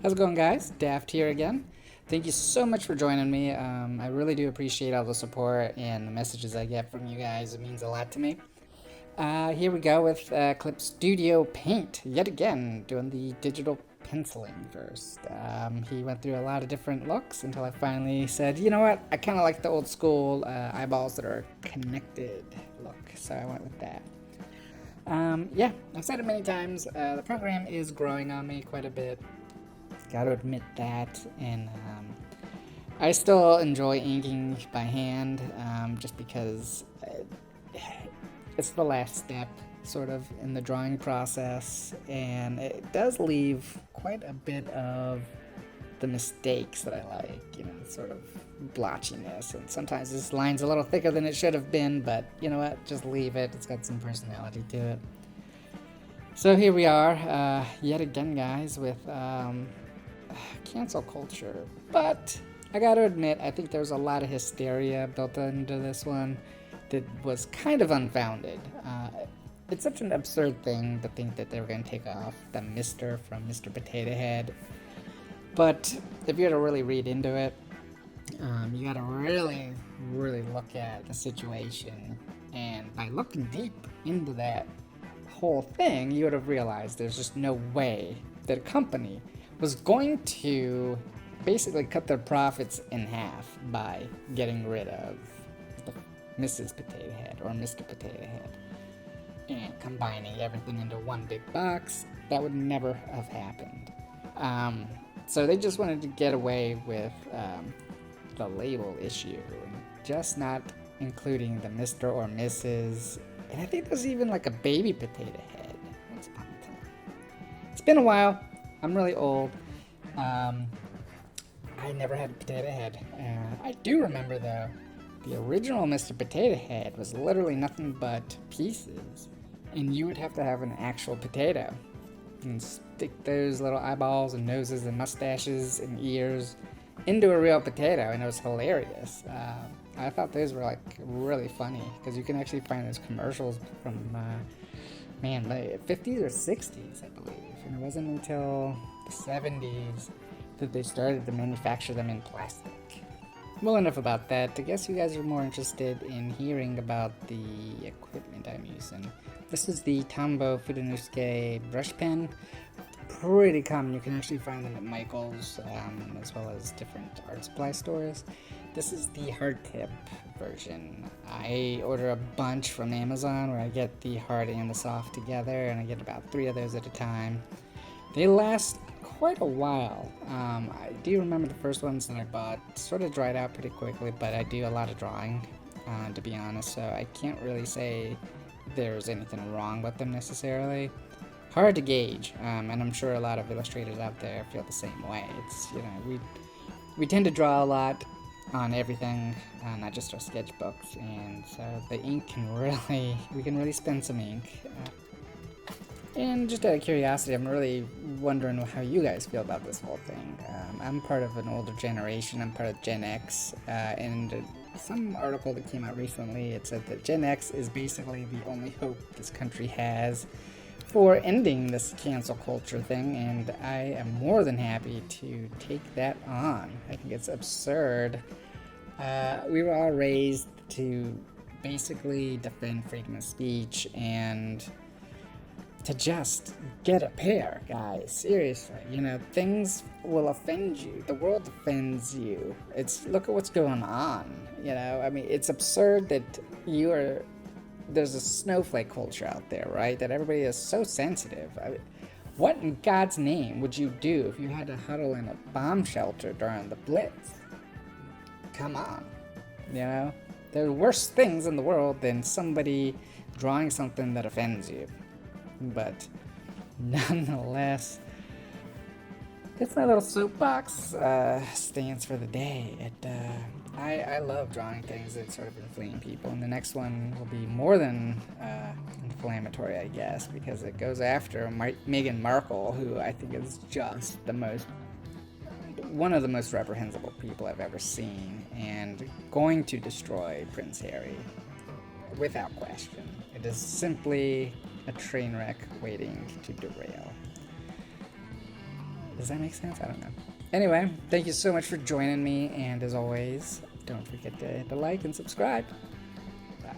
How's it going, guys? DAF'D here again. Thank you so much for joining me. I really do appreciate all the support and the messages I get from you guys. It means a lot to me. Here we go with Clip Studio Paint, yet again, doing the digital penciling first. He went through a lot of different looks until I finally said, you know what, I kind of like the old school eyeballs that are connected look, so I went with that. Yeah, I've said it many times, the program is growing on me quite a bit. Gotta admit that, and I still enjoy inking by hand, just because it's the last step, sort of, in the drawing process, and it does leave quite a bit of the mistakes that I like, sort of blotchiness, and sometimes this line's a little thicker than it should have been, but you know what, just leave it, it's got some personality to it. So here we are, yet again, guys, with cancel culture, but I gotta admit, I think there's a lot of hysteria built into this one that was kind of unfounded. It's such an absurd thing to think that they were going to take off the Mr. from Mr. Potato Head, but if you had to really read into it, you gotta really look at the situation, and by looking deep into that whole thing, you would have realized there's just no way that a company was going to basically cut their profits in half by getting rid of the Mrs. Potato Head or Mr. Potato Head and combining everything into one big box. That would never have happened. So they just wanted to get away with the label issue and just not including the Mr. or Mrs. And I think there's even like a baby potato head. Once upon a time. It's been a while. I'm really old. I never had a potato head. I do remember, though, the original Mr. Potato Head was literally nothing but pieces, and you would have to have an actual potato and stick those little eyeballs and noses and mustaches and ears into a real potato, and it was hilarious. I thought those were like really funny because you can actually find those commercials from the 50s or 60s, I believe, and it wasn't until the 70s that they started to manufacture them in plastic. Well, enough about that. I guess you guys are more interested in hearing about the equipment I'm using. This is the Tombow Fudenosuke brush pen. Pretty common. You can actually find them at Michael's, as well as different art supply stores. This is the hard tip version. I order a bunch from Amazon where I get the hard and the soft together, and I get about 3 of those at a time. They last quite a while. I do remember the first ones that I bought sort of dried out pretty quickly, but I do a lot of drawing, to be honest, so I can't really say there's anything wrong with them necessarily. Hard to gauge, and I'm sure a lot of illustrators out there feel the same way. It's, we tend to draw a lot on everything, not just our sketchbooks, and so the ink we can really spend some ink. And just out of curiosity, I'm really wondering how you guys feel about this whole thing. I'm part of an older generation, I'm part of Gen X, and some article that came out recently, it said that Gen X is basically the only hope this country has for ending this cancel culture thing, and I am more than happy to take that on. I think it's absurd. We were all raised to basically defend freedom of speech and to just get a pair, guys. Seriously, things will offend you. The world offends you. Look at what's going on. It's absurd that there's a snowflake culture out there, right? That everybody is so sensitive. What in God's name would you do if you had to huddle in a bomb shelter during the Blitz? Come on. There are worse things in the world than somebody drawing something that offends you. But nonetheless, that's my little soapbox stance for the day. I love drawing things that sort of inflame people, and the next one will be more than inflammatory, I guess, because it goes after Meghan Markle, who I think is just one of the most reprehensible people I've ever seen, and going to destroy Prince Harry without question. It is simply a train wreck waiting to derail. Does that make sense? I don't know. Anyway, thank you so much for joining me, and as always, don't forget to like and subscribe. Bye.